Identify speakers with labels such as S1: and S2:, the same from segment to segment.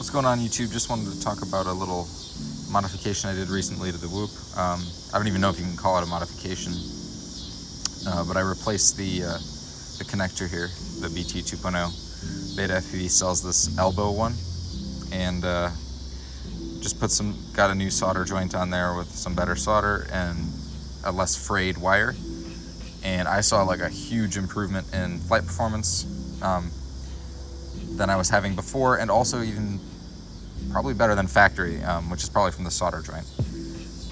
S1: What's going on, YouTube? Just wanted to talk about a little modification I did recently to the Whoop. I don't even know if you can call it a modification, but I replaced the connector here, the BT 2.0. Beta FPV sells this elbow one, and just got a new solder joint on there with some better solder and a less frayed wire. And I saw like a huge improvement in flight performance than I was having before, and also even probably better than factory, which is probably from the solder joint.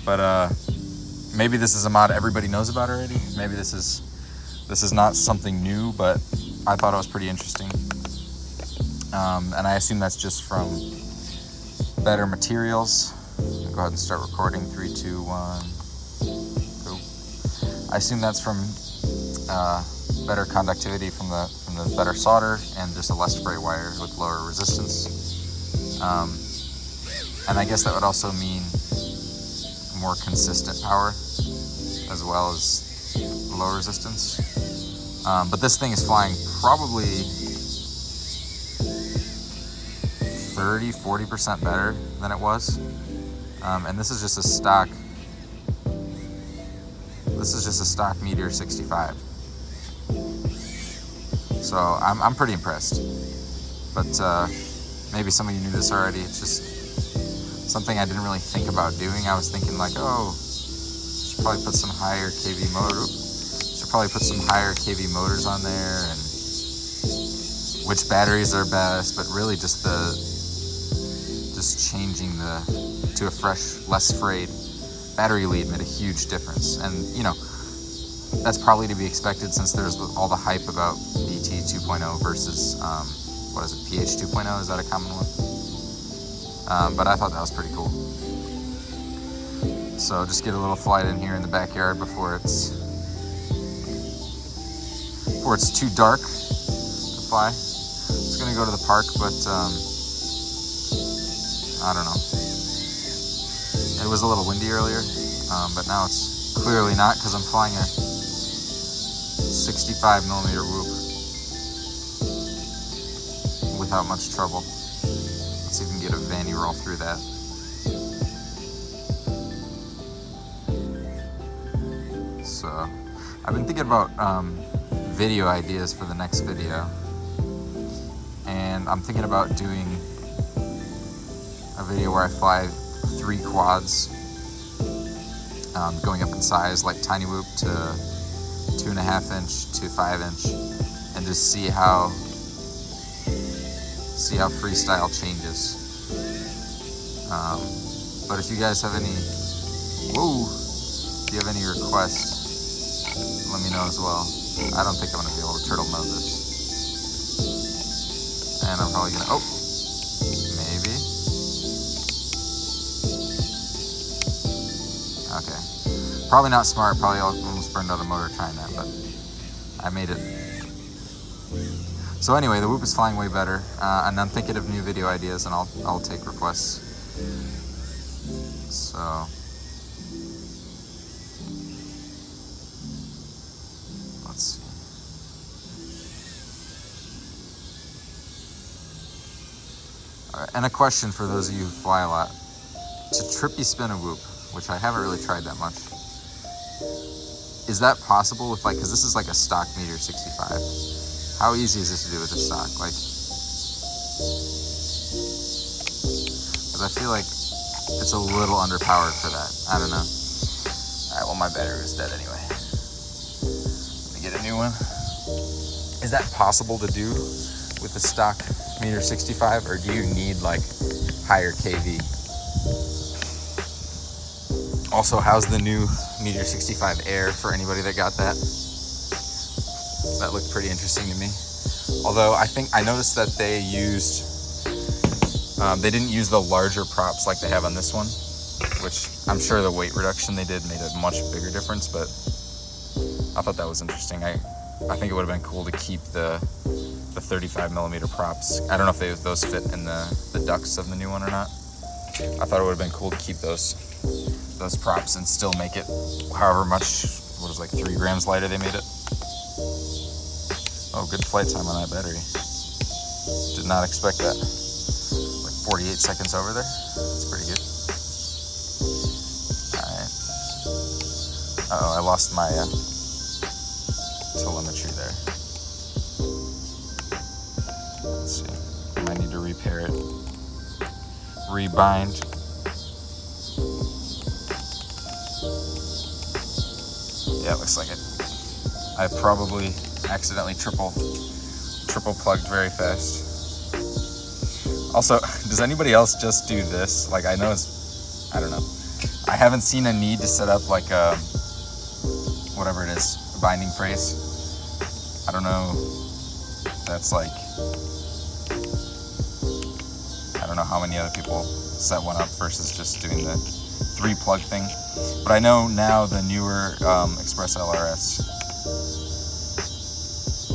S1: But maybe this is a mod everybody knows about already. Maybe this is not something new, but I thought it was pretty interesting. And I assume that's just from better materials. I'll go ahead and start recording. 3, 2, 1, go. I assume that's from better conductivity from the better solder and just a less fray wire with lower resistance. And I guess that would also mean more consistent power as well as low resistance. But this thing is flying probably 30-40% better than it was. And this is just a stock Meteor 65. So I'm pretty impressed. But maybe some of you knew this already. It's just something I didn't really think about doing. I was thinking like, oh, should probably put some higher kV motors on there, and which batteries are best, but really just changing to a fresh, less frayed battery lead made a huge difference. And you know, that's probably to be expected since there's all the hype about BT 2.0 versus what is it, PH 2.0? Is that a common one? But I thought that was pretty cool. So just get a little flight in here in the backyard before it's too dark to fly. I was gonna go to the park, but I don't know. It was a little windy earlier, but now it's clearly not because I'm flying a 65mm Whoop without much trouble. Let's see if we can get a vanny roll through that. So, I've been thinking about video ideas for the next video, and I'm thinking about doing a video where I fly 3 quads, going up in size, like tiny Whoop to 2.5 inch to 5 inch, and just see how freestyle changes. But if you guys have any requests, let me know as well. I don't think I'm gonna be able to turtle mode this, and I'm probably gonna maybe. Okay, probably not smart. Probably almost burned out a motor trying that, but I made it. So anyway, the Whoop is flying way better, and I'm thinking of new video ideas, and I'll take requests. So let's see. All right, and a question for those of you who fly a lot: to trippy spin a Whoop, which I haven't really tried that much. Is that possible with because this is like a stock Meteor 65? How easy is this to do with a stock? Because I feel like it's a little underpowered for that. I don't know. Alright, well, my battery was dead anyway. Let me get a new one. Is that possible to do with a stock Meteor 65, or do you need higher kV? Also, how's the new Meteor 65 Air for anybody that got that? That looked pretty interesting to me. Although I noticed that they didn't use the larger props like they have on this one, which I'm sure the weight reduction they did made a much bigger difference, but I thought that was interesting. I think it would have been cool to keep the 35mm props. I don't know if those fit in the ducts of the new one or not. I thought it would have been cool to keep those props and still make it however much, 3 grams lighter they made it. Oh, good flight time on that battery. Did not expect that. 4 48 seconds over there. That's pretty good. Alright. Uh-oh, I lost my telemetry there. Let's see. I might need to repair it. Rebind. Yeah, it looks like it. I probably accidentally triple plugged very fast. Also, does anybody else just do this? Like, I know it's, I don't know. I haven't seen a need to set up like a, whatever it is, a binding phrase. I don't know. That's like, I don't know how many other people set one up versus just doing the 3-plug thing. But I know now the newer Express LRS.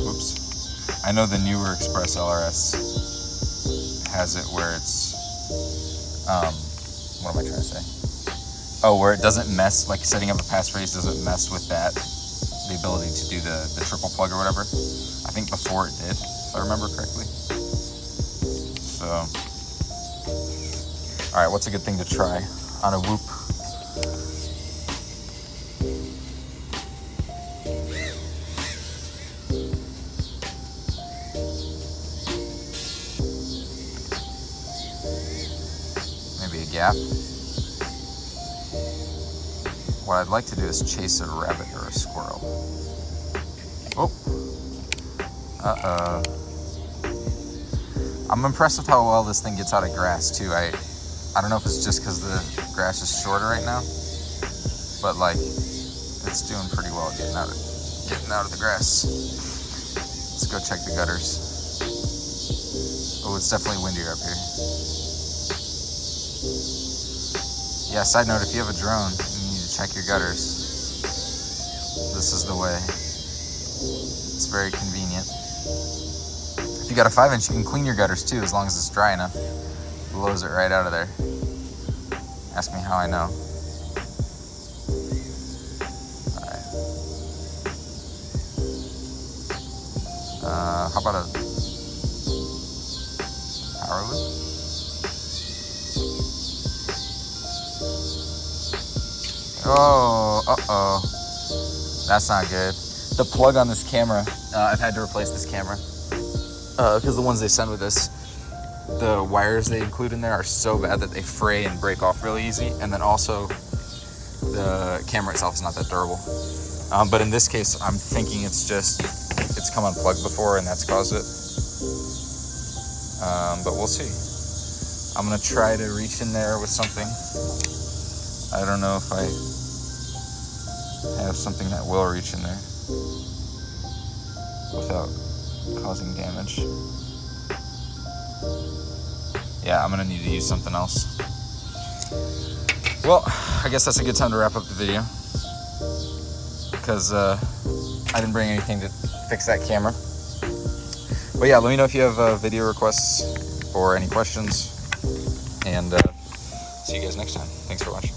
S1: Whoops. I know the newer Express LRS has it where it's, what am I trying to say? Oh, where it doesn't mess, like setting up a passphrase doesn't mess with that, the ability to do the triple plug or whatever. I think before it did, if I remember correctly. So, all right, what's a good thing to try on a whoop? Maybe a gap. What I'd like to do is chase a rabbit or a squirrel. Oh. Uh-oh. I'm impressed with how well this thing gets out of grass too. I don't know if it's just because the grass is shorter right now, but like it's doing pretty well at getting out of the grass. Let's go check the gutters. Oh, it's definitely windier up here. Yeah, side note, if you have a drone and you need to check your gutters, this is the way. It's very convenient. If you got a 5-inch, you can clean your gutters too, as long as it's dry enough. It blows it right out of there. Ask me how I know. Alright. How about a power loop? Oh, uh-oh. That's not good. The plug on this camera, I've had to replace this camera. Because the ones they send with this, the wires they include in there are so bad that they fray and break off really easy. And then also, the camera itself is not that durable. But in this case, I'm thinking it's come unplugged before and that's caused it. But we'll see. I'm gonna try to reach in there with something. I don't know if I have something that will reach in there without causing damage. Yeah, I'm gonna need to use something else. Well, I guess that's a good time to wrap up the video because I didn't bring anything to fix that camera. But yeah, let me know if you have video requests or any questions, and see you guys next time. Thanks for watching.